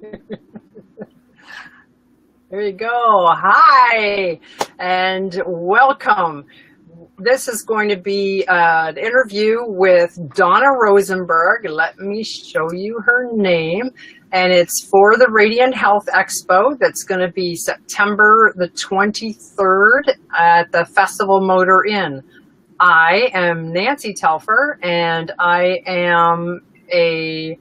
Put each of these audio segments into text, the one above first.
There you go. Hi, and welcome. This is going to be an interview with Donna Rosenberg. Let me show you her name. And it's for the Radiant Health Expo that's going to be September the 23rd at the Festival Motor Inn. I am Nancy Telfer, and I am a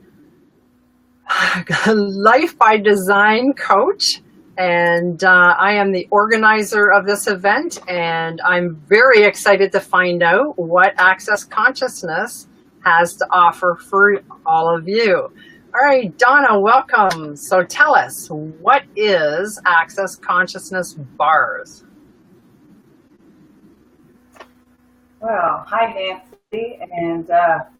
Life by Design coach, and I am the organizer of this event, and I'm very excited to find out what Access Consciousness has to offer for all of you. All right, Donna, welcome. So tell us, what is Access Consciousness Bars? Well, hi Nancy, and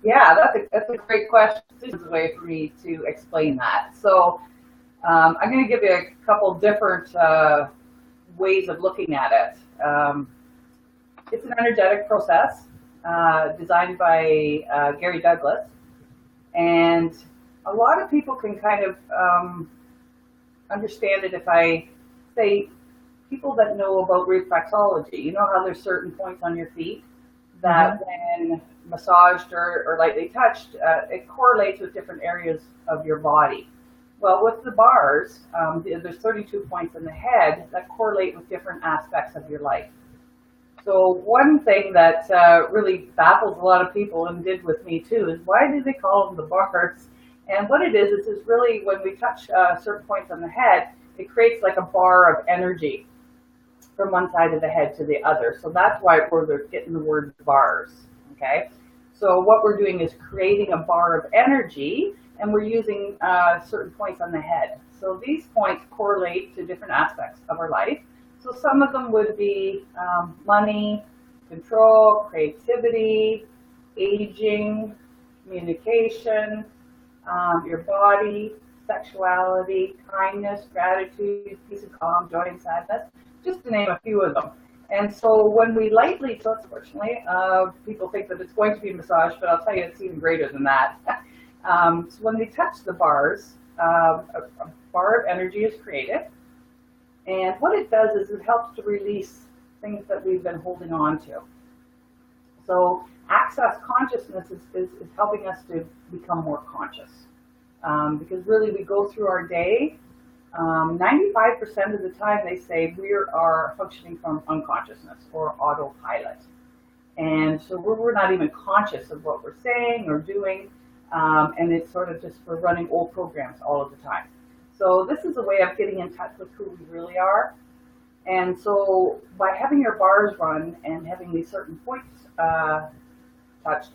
yeah, that's a great question. This is a way for me to explain that. So I'm going to give you a couple different ways of looking at it. It's an energetic process designed by Gary Douglas, and a lot of people can kind of understand it if I say people that know about reflexology. You know how there's certain points on your feet that when massaged or lightly touched, it correlates with different areas of your body. Well, with the bars, there's 32 points in the head that correlate with different aspects of your life. So one thing that really baffles a lot of people, and did with me too, is why do they call them the bars? And what it is really when we touch certain points on the head, it creates like a bar of energy from one side of the head to the other. So that's why we're getting the word bars, okay? So what we're doing is creating a bar of energy, and we're using certain points on the head. So these points correlate to different aspects of our life. So some of them would be money, control, creativity, aging, communication, your body, sexuality, kindness, gratitude, peace and calm, joy and sadness, just to name a few of them. And so when we lightly touch, unfortunately, people think that it's going to be massaged, but I'll tell you it's even greater than that. So when we touch the bars, a bar of energy is created. And what it does is it helps to release things that we've been holding on to. So access consciousness is helping us to become more conscious. Because really we go through our day, 95% of the time they say we are functioning from unconsciousness or autopilot. And so we're not even conscious of what we're saying or doing, and it's sort of just we're running old programs all of the time. So this is a way of getting in touch with who we really are. And so by having your bars run and having these certain points touched,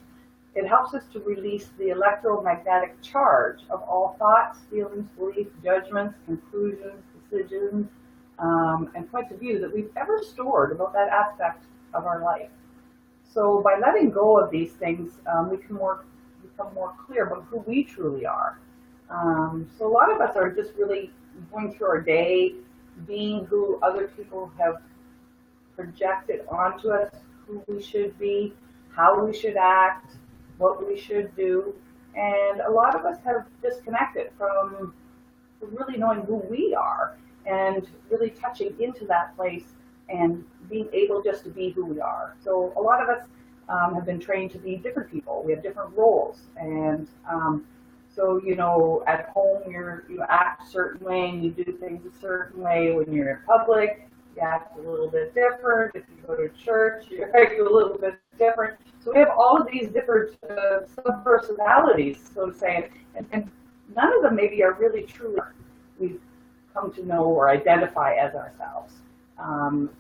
it helps us to release the electromagnetic charge of all thoughts, feelings, beliefs, judgments, conclusions, decisions, and points of view that we've ever stored about that aspect of our life. So by letting go of these things, we can become more clear about who we truly are. So a lot of us are just really going through our day, being who other people have projected onto us, who we should be, how we should act, what we should do, and a lot of us have disconnected from really knowing who we are and really touching into that place and being able just to be who we are. So a lot of us have been trained to be different people. We have different roles, and so you know, at home you act a certain way and you do things a certain way. When you're in public, you act a little bit different. If you go to church, you act a little bit different. So we have all of these different sub-personalities, so to say, and none of them maybe are really true. We've come to know or identify as ourselves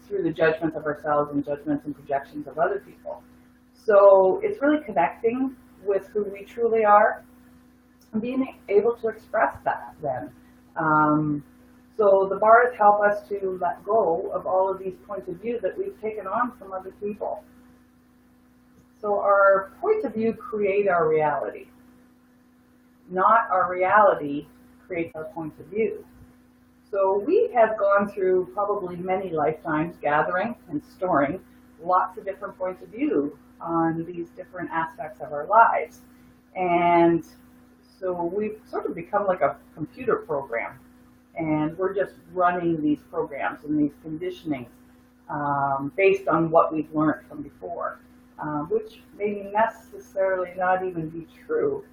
through the judgments of ourselves and judgments and projections of other people. So it's really connecting with who we truly are and being able to express that then. So the bars help us to let go of all of these points of view that we've taken on from other people. So our points of view create our reality. Not our reality creates our points of view. So we have gone through probably many lifetimes gathering and storing lots of different points of view on these different aspects of our lives. And So we've sort of become like a computer program, and we're just running these programs and these conditionings based on what we've learned from before, which may necessarily not even be true.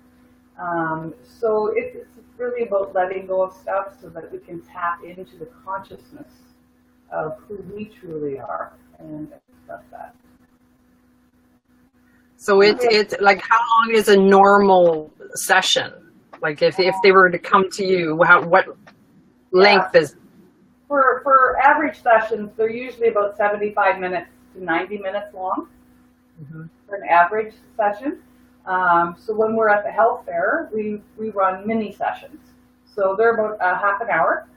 So it's really about letting go of stuff so that we can tap into the consciousness of who we truly are and express that. So it's like, how long is a normal session? Like if they were to come to you, what length is? For average sessions, they're usually about 75 minutes to 90 minutes long for an average session. So when we're at the health fair, we run mini sessions. So they're about a half an hour,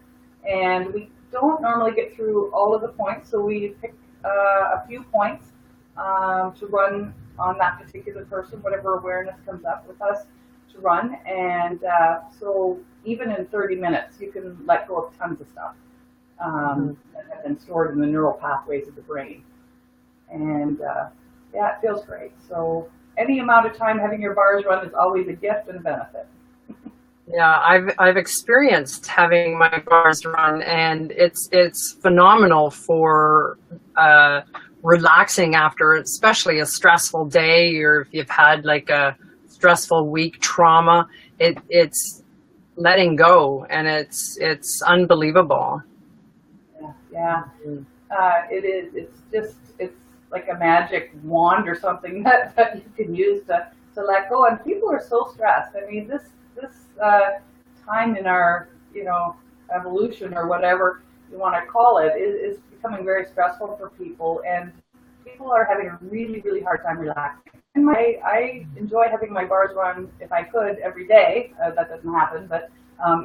and we don't normally get through all of the points. So we pick a few points to run on that particular person, whatever awareness comes up with us to run. And so even in 30 minutes, you can let go of tons of stuff that have been stored in the neural pathways of the brain. And yeah, it feels great. So any amount of time having your bars run is always a gift and a benefit. Yeah, I've experienced having my bars run, and it's phenomenal for relaxing after, especially a stressful day, or if you've had like a stressful week, trauma. It's letting go, and it's unbelievable. Yeah. It is. It's like a magic wand or something that you can use to let go. And people are so stressed. I mean, this time in our evolution, or whatever you want to call it, is becoming very stressful for people, and people are having a really, really hard time relaxing. And I enjoy having my bars run, if I could, every day. That doesn't happen, but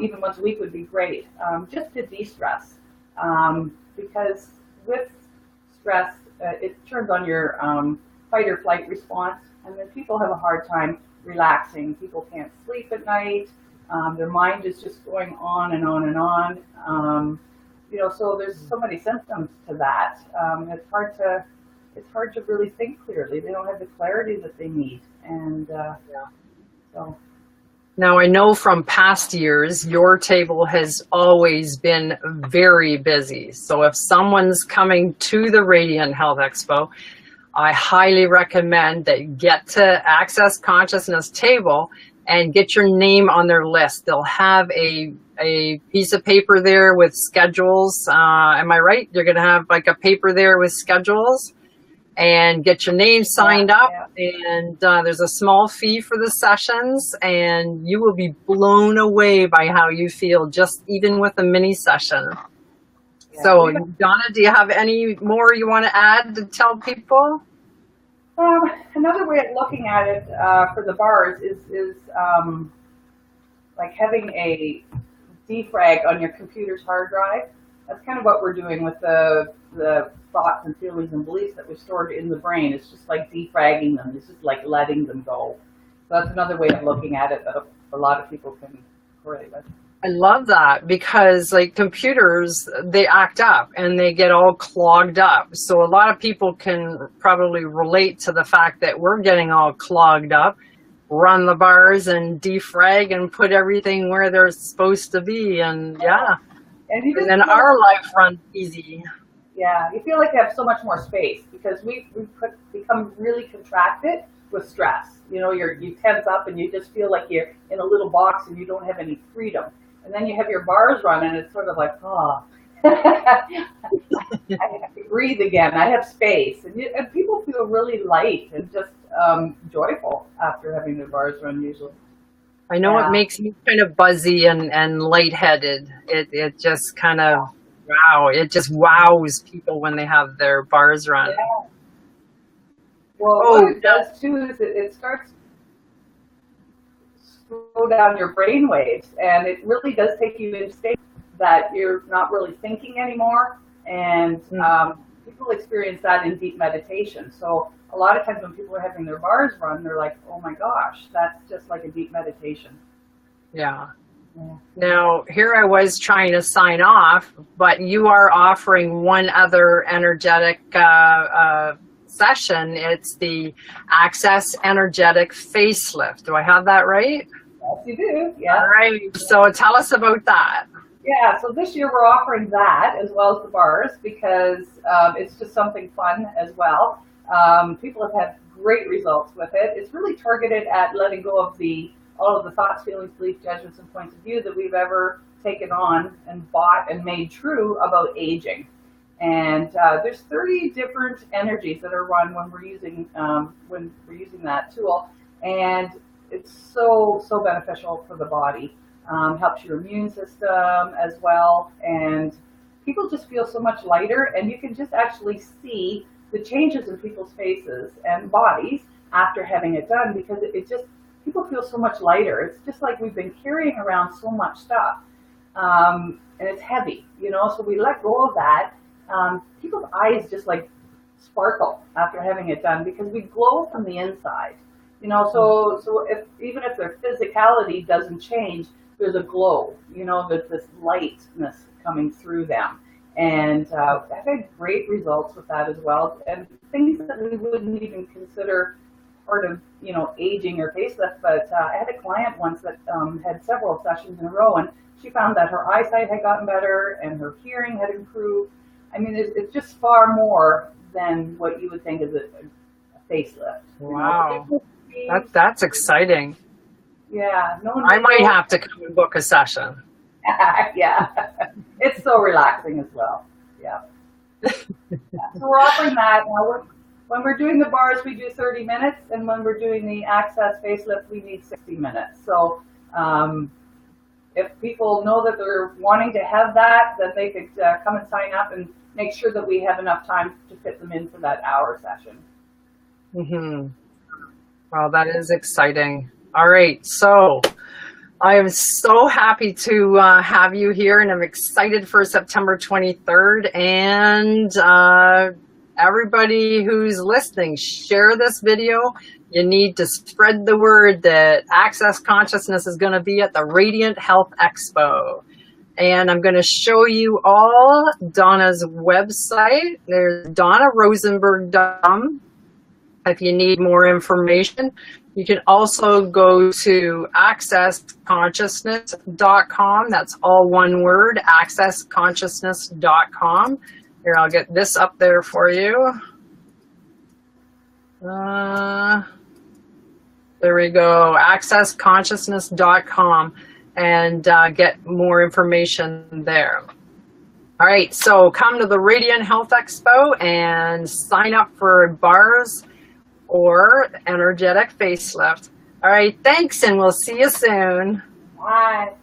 even once a week would be great, just to de-stress. Because with stress, it turns on your fight or flight response, and then people have a hard time relaxing. People can't sleep at night. Their mind is just going on and on and on. So there's so many symptoms to that. It's hard to really think clearly. They don't have the clarity that they need, and so. Now, I know from past years, your table has always been very busy. So if someone's coming to the Radiant Health Expo, I highly recommend that you get to Access Consciousness table and get your name on their list. They'll have a piece of paper there with schedules. Am I right? You're going to have like a paper there with schedules, and get your name signed up. And there's a small fee for the sessions, and you will be blown away by how you feel, just even with a mini session. So, Donna, do you have any more you want to add to tell people? Another way of looking at it for the bars is like having a defrag on your computer's hard drive. That's kind of what we're doing with the thoughts and feelings and beliefs that we've stored in the brain. It's just like defragging them. It's just like letting them go. So that's another way of looking at it that a lot of people can relate with. I love that, because like computers, they act up and they get all clogged up. So a lot of people can probably relate to the fact that we're getting all clogged up. Run the bars and defrag and put everything where they're supposed to be, and and then our life runs easy. Yeah, you feel like you have so much more space, because we've become really contracted with stress. You tense up and you just feel like you're in a little box and you don't have any freedom. And then you have your bars run, and it's sort of like, I have to breathe again. I have space, and people feel really light and just joyful after having their bars run. Usually, I know it makes me kind of buzzy and lightheaded. It just kind of it just wows people when they have their bars run. Yeah. Well, what it does too is it starts slow down your brain waves, and it really does take you into states that you're not really thinking anymore, and people experience that in deep meditation. So a lot of times when people are having their bars run, they're like, oh my gosh, that's just like a deep meditation. Yeah. Now, here I was trying to sign off, but you are offering one other energetic session. It's the Access Energetic Facelift. Do I have that right? Yes, you do. Yeah. All right. So tell us about that. Yeah, so this year we're offering that as well as the bars because it's just something fun as well. People have had great results with it. It's really targeted at letting go of all of the thoughts, feelings, beliefs, judgments, and points of view that we've ever taken on and bought and made true about aging. And there's 30 different energies that are run when we're using that tool, and it's so beneficial for the body. Helps your immune system as well, and people just feel so much lighter, and you can just actually see the changes in people's faces and bodies after having it done, because it just, people feel so much lighter. It's just like we've been carrying around so much stuff, and it's heavy, so we let go of that. People's eyes just like sparkle after having it done because we glow from the inside, so even if their physicality doesn't change, there's a glow, there's this lightness coming through them. And I've had great results with that as well. And things that we wouldn't even consider part of, aging or facelift. But I had a client once that had several sessions in a row, and she found that her eyesight had gotten better and her hearing had improved. I mean, it's just far more than what you would think is a facelift. Wow. That's exciting. Yeah, I might have to come and book a session. Yeah, it's so relaxing as well. Yeah. So we're offering that now. When we're doing the bars, we do 30 minutes, and when we're doing the access facelift, we need 60 minutes. So if people know that they're wanting to have that, then they could come and sign up and make sure that we have enough time to fit them in for that hour session. Mm-hmm. Well, that is exciting. All right, so I am so happy to have you here, and I'm excited for September 23rd. And everybody who's listening, share this video. You need to spread the word that Access Consciousness is going to be at the Radiant Health Expo. And I'm going to show you all Donna's website. There's DonnaRosenberg.com. If you need more information, you can also go to accessconsciousness.com. That's all one word, accessconsciousness.com. Here, I'll get this up there for you. There we go, accessconsciousness.com, and get more information there. All right, so come to the Radiant Health Expo and sign up for bars or energetic facelift. All right, thanks, and we'll see you soon. Bye.